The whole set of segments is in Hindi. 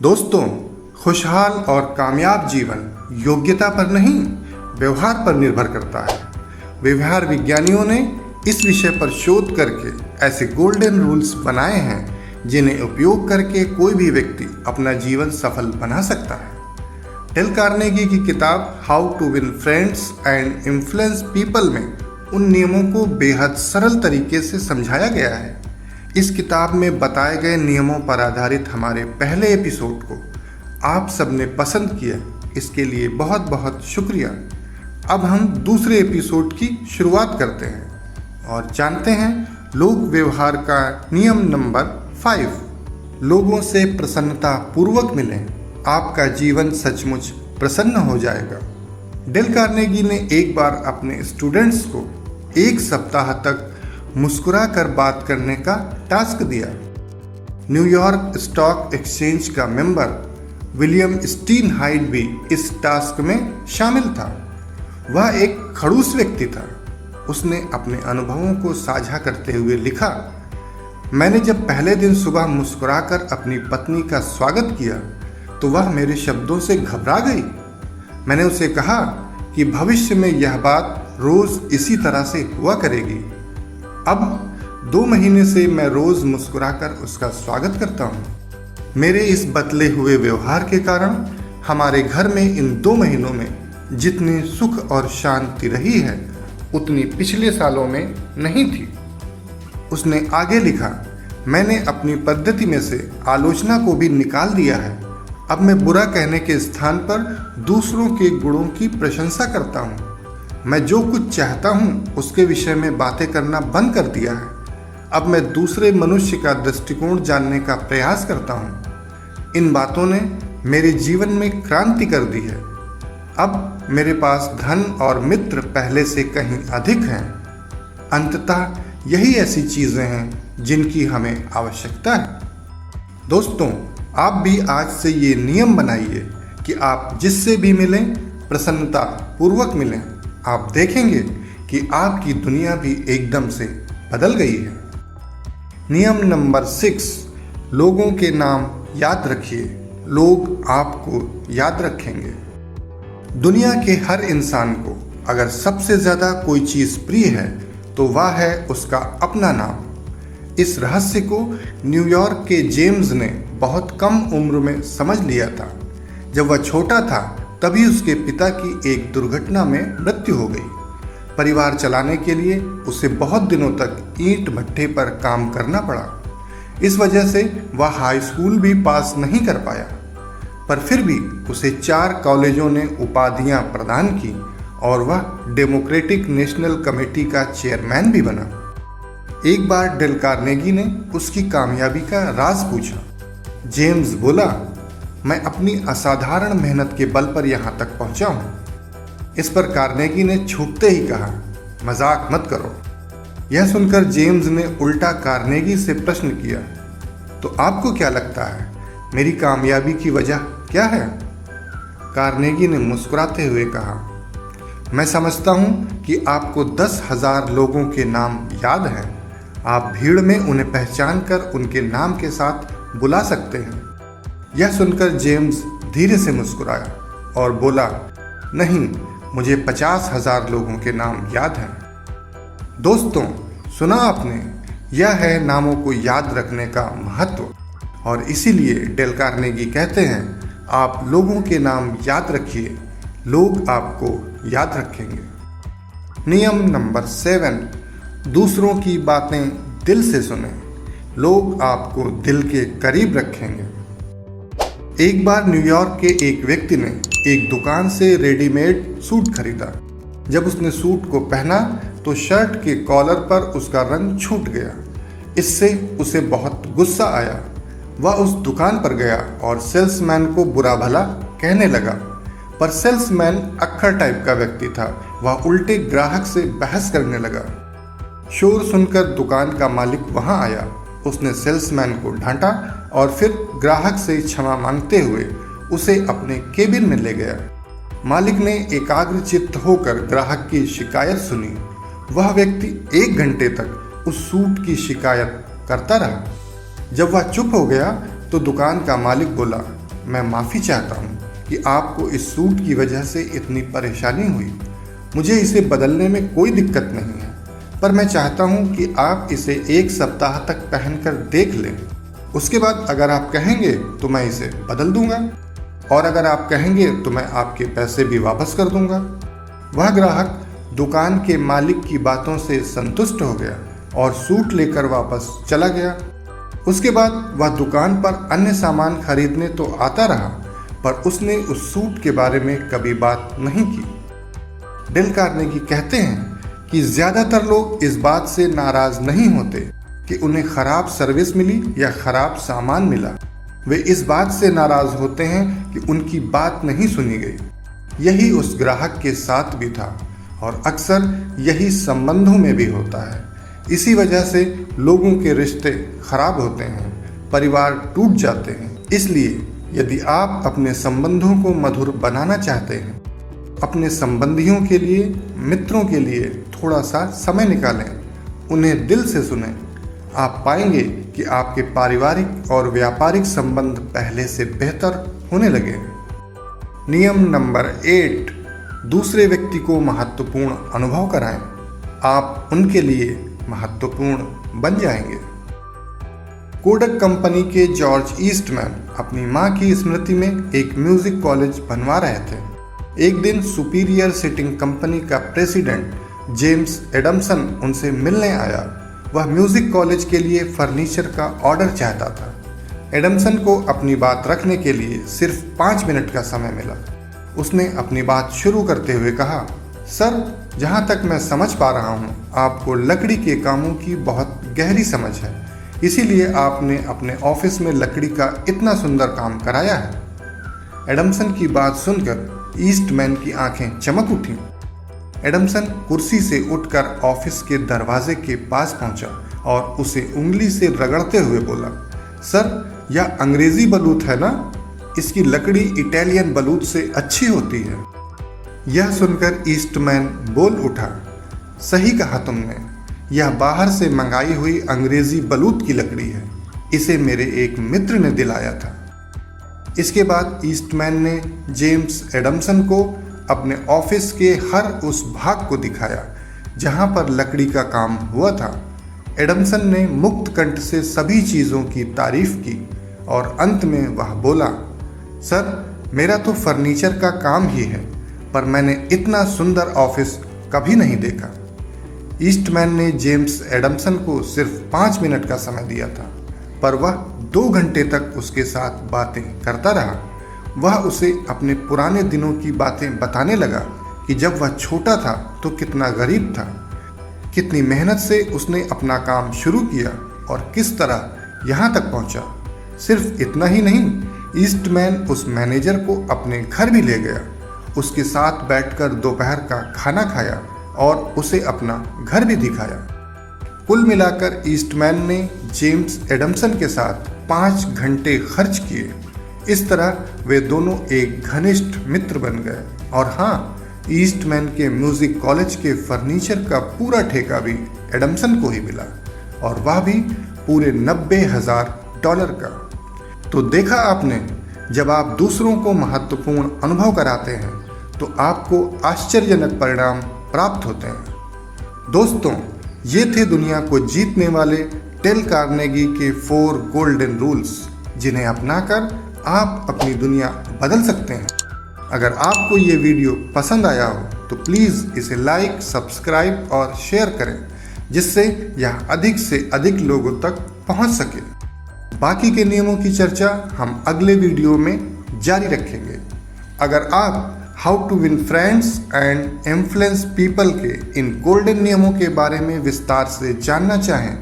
दोस्तों, खुशहाल और कामयाब जीवन योग्यता पर नहीं, व्यवहार पर निर्भर करता है। व्यवहार विज्ञानियों ने इस विषय पर शोध करके ऐसे गोल्डन रूल्स बनाए हैं जिन्हें उपयोग करके कोई भी व्यक्ति अपना जीवन सफल बना सकता है। डेल कार्नेगी की किताब how to win friends and influence people में उन नियमों को बेहद सरल तरीके से समझाया गया है। इस किताब में बताए गए नियमों पर आधारित हमारे पहले एपिसोड को आप सबने पसंद किया, इसके लिए बहुत बहुत शुक्रिया। अब हम दूसरे एपिसोड की शुरुआत करते हैं और जानते हैं लोक व्यवहार का नियम नंबर 5। लोगों से प्रसन्नता पूर्वक मिलें, आपका जीवन सचमुच प्रसन्न हो जाएगा। डेल कार्नेगी ने एक बार अपने स्टूडेंट्स को 1 सप्ताह तक मुस्कुरा कर बात करने का टास्क दिया। न्यूयॉर्क स्टॉक एक्सचेंज का मेंबर विलियम स्टीनहाइट भी इस टास्क में शामिल था। वह एक खड़ूस व्यक्ति था। उसने अपने अनुभवों को साझा करते हुए लिखा, मैंने जब पहले दिन सुबह मुस्कुराकर अपनी पत्नी का स्वागत किया तो वह मेरे शब्दों से घबरा गई। मैंने उसे कहा कि भविष्य में यह बात रोज इसी तरह से हुआ करेगी। अब 2 महीने से मैं रोज मुस्कुराकर उसका स्वागत करता हूँ। मेरे इस बदले हुए व्यवहार के कारण हमारे घर में इन 2 महीनों में जितनी सुख और शांति रही है उतनी पिछले सालों में नहीं थी। उसने आगे लिखा, मैंने अपनी पद्धति में से आलोचना को भी निकाल दिया है। अब मैं बुरा कहने के स्थान पर दूसरों के गुणों की प्रशंसा करता हूँ। मैं जो कुछ चाहता हूँ उसके विषय में बातें करना बंद कर दिया है। अब मैं दूसरे मनुष्य का दृष्टिकोण जानने का प्रयास करता हूँ। इन बातों ने मेरे जीवन में क्रांति कर दी है। अब मेरे पास धन और मित्र पहले से कहीं अधिक हैं। अंततः यही ऐसी चीज़ें हैं जिनकी हमें आवश्यकता है। दोस्तों, आप भी आज से ये नियम बनाइए कि आप जिससे भी मिलें प्रसन्नता पूर्वक मिलें। आप देखेंगे कि आपकी दुनिया भी एकदम से बदल गई है। नियम नंबर 6, लोगों के नाम याद रखिए, लोग आपको याद रखेंगे। दुनिया के हर इंसान को अगर सबसे ज़्यादा कोई चीज़ प्रिय है तो वह है उसका अपना नाम। इस रहस्य को न्यूयॉर्क के जेम्स ने बहुत कम उम्र में समझ लिया था। जब वह छोटा था तभी उसके पिता की एक दुर्घटना में मृत्यु हो गई। परिवार चलाने के लिए उसे बहुत दिनों तक ईंट भट्ठे पर काम करना पड़ा। इस वजह से वह हाई स्कूल भी पास नहीं कर पाया, पर फिर भी उसे 4 कॉलेजों ने उपाधियां प्रदान की और वह डेमोक्रेटिक नेशनल कमेटी का चेयरमैन भी बना। एक बार डेल कार्नेगी ने उसकी कामयाबी का राज पूछा। जेम्स बोला, मैं अपनी असाधारण मेहनत के बल पर यहाँ तक पहुँचा हूँ। इस पर कार्नेगी ने छूटते ही कहा, मजाक मत करो। यह सुनकर जेम्स ने उल्टा कार्नेगी से प्रश्न किया, तो आपको क्या लगता है मेरी कामयाबी की वजह क्या है? कार्नेगी ने मुस्कुराते हुए कहा, मैं समझता हूँ कि आपको 10,000 लोगों के नाम याद हैं। आप भीड़ में उन्हें पहचान कर उनके नाम के साथ बुला सकते हैं। यह सुनकर जेम्स धीरे से मुस्कुराया और बोला, नहीं, मुझे 50,000 लोगों के नाम याद हैं। दोस्तों, सुना आपने, यह है नामों को याद रखने का महत्व। और इसीलिए डेल कार्नेगी कहते हैं, आप लोगों के नाम याद रखिए, लोग आपको याद रखेंगे। नियम नंबर 7, दूसरों की बातें दिल से सुनें, लोग आपको दिल के करीब रखेंगे। एक बार न्यूयॉर्क के एक व्यक्ति ने एक दुकान से रेडीमेड सूट खरीदा। जब उसने सूट को पहना तो शर्ट के कॉलर पर उसका रंग छूट गया। इससे उसे बहुत गुस्सा आया। वह उस दुकान पर गया और सेल्समैन को बुरा भला कहने लगा, पर सेल्समैन अक्खर टाइप का व्यक्ति था। वह उल्टे ग्राहक से बहस करने लगा। शोर सुनकर दुकान का मालिक वहां आया। उसने सेल्समैन को डांटा और फिर ग्राहक से क्षमा मांगते हुए उसे अपने केबिन में ले गया। मालिक ने एकाग्रचित्त होकर ग्राहक की शिकायत सुनी। वह व्यक्ति 1 घंटे तक उस सूट की शिकायत करता रहा। जब वह चुप हो गया तो दुकान का मालिक बोला, मैं माफ़ी चाहता हूँ कि आपको इस सूट की वजह से इतनी परेशानी हुई। मुझे इसे बदलने में कोई दिक्कत नहीं है, पर मैं चाहता हूँ कि आप इसे 1 सप्ताह तक पहनकर देख लें। उसके बाद अगर आप कहेंगे तो मैं इसे बदल दूंगा, और अगर आप कहेंगे तो मैं आपके पैसे भी वापस कर दूंगा। वह ग्राहक दुकान के मालिक की बातों से संतुष्ट हो गया और सूट लेकर वापस चला गया। उसके बाद वह दुकान पर अन्य सामान खरीदने तो आता रहा, पर उसने उस सूट के बारे में कभी बात नहीं की। डेल कार्नेगी कहते हैं कि ज़्यादातर लोग इस बात से नाराज़ नहीं होते कि उन्हें खराब सर्विस मिली या खराब सामान मिला। वे इस बात से नाराज़ होते हैं कि उनकी बात नहीं सुनी गई। यही उस ग्राहक के साथ भी था, और अक्सर यही संबंधों में भी होता है। इसी वजह से लोगों के रिश्ते खराब होते हैं, परिवार टूट जाते हैं। इसलिए यदि आप अपने संबंधों को मधुर बनाना चाहते हैं, अपने संबंधियों के लिए, मित्रों के लिए थोड़ा सा समय निकालें, उन्हें दिल से सुनें। आप पाएंगे कि आपके पारिवारिक और व्यापारिक संबंध पहले से बेहतर होने लगे। नियम नंबर 8, दूसरे व्यक्ति को महत्वपूर्ण अनुभव कराएं। आप उनके लिए महत्वपूर्ण बन जाएंगे। कोडक कंपनी के जॉर्ज ईस्टमैन अपनी मां की स्मृति में एक म्यूजिक कॉलेज बनवा रहे थे। एक दिन सुपीरियर सिटिंग कंपनी का प्रेसिडेंट जेम्स एडमसन उनसे मिलने आया। वह म्यूजिक कॉलेज के लिए फर्नीचर का ऑर्डर चाहता था। एडमसन को अपनी बात रखने के लिए सिर्फ 5 मिनट का समय मिला। उसने अपनी बात शुरू करते हुए कहा, सर, जहाँ तक मैं समझ पा रहा हूँ, आपको लकड़ी के कामों की बहुत गहरी समझ है, इसीलिए आपने अपने ऑफिस में लकड़ी का इतना सुंदर काम कराया है। एडमसन की बात सुनकर ईस्टमैन की आंखें चमक उठीं। एडमसन कुर्सी से उठकर ऑफिस के दरवाजे के पास पहुंचा और उसे उंगली से रगड़ते हुए बोला, सर, यह अंग्रेजी बलूत है ना? इसकी लकड़ी इटालियन बलूत से अच्छी होती है। यह सुनकर ईस्टमैन बोल उठा, सही कहा तुमने, यह बाहर से मंगाई हुई अंग्रेजी बलूत की लकड़ी है। इसे मेरे एक मित्र ने दिलाया था। इसके बाद ईस्टमैन ने जेम्स एडमसन को अपने ऑफिस के हर उस भाग को दिखाया जहां पर लकड़ी का काम हुआ था। एडमसन ने मुक्त कंठ से सभी चीज़ों की तारीफ की और अंत में वह बोला, सर, मेरा तो फर्नीचर का काम ही है, पर मैंने इतना सुंदर ऑफिस कभी नहीं देखा। ईस्टमैन ने जेम्स एडमसन को सिर्फ 5 मिनट का समय दिया था, पर वह 2 घंटे तक उसके साथ बातें करता रहा। वह उसे अपने पुराने दिनों की बातें बताने लगा कि जब वह छोटा था तो कितना गरीब था, कितनी मेहनत से उसने अपना काम शुरू किया और किस तरह यहाँ तक पहुँचा। सिर्फ इतना ही नहीं, ईस्टमैन उस मैनेजर को अपने घर भी ले गया, उसके साथ बैठकर दोपहर का खाना खाया और उसे अपना घर भी दिखाया। कुल मिलाकर ईस्टमैन ने जेम्स एडमसन के साथ 5 घंटे खर्च किए। इस तरह वे दोनों एक घनिष्ठ मित्र बन गए। और हाँ, ईस्टमैन के म्यूजिक कॉलेज के फर्नीचर का पूरा ठेका भी एडमसन को ही मिला, और वह भी पूरे $90,000 का। तो देखा आपने, जब आप दूसरों को महत्वपूर्ण अनुभव कराते हैं तो आपको आश्चर्यजनक परिणाम प्राप्त होते हैं। दोस्तों, ये थे दुनिया को जीतने वाले डेल कार्नेगी के 4 गोल्डन रूल्स, जिन्हें अपनाकर आप अपनी दुनिया बदल सकते हैं। अगर आपको ये वीडियो पसंद आया हो तो प्लीज़ इसे लाइक, सब्सक्राइब और शेयर करें, जिससे यह अधिक से अधिक लोगों तक पहुंच सके। बाकी के नियमों की चर्चा हम अगले वीडियो में जारी रखेंगे। अगर आप how to win friends and influence people के इन गोल्डन नियमों के बारे में विस्तार से जानना चाहें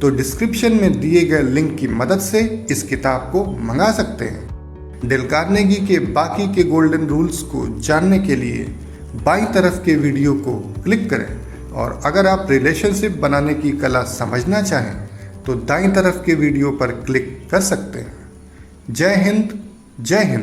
तो डिस्क्रिप्शन में दिए गए लिंक की मदद से इस किताब को मंगा सकते हैं। डेल कार्नेगी के बाकी के गोल्डन रूल्स को जानने के लिए बाईं तरफ के वीडियो को क्लिक करें, और अगर आप रिलेशनशिप बनाने की कला समझना चाहें तो दाईं तरफ के वीडियो पर क्लिक कर सकते हैं। जय हिंद, जय हिंद।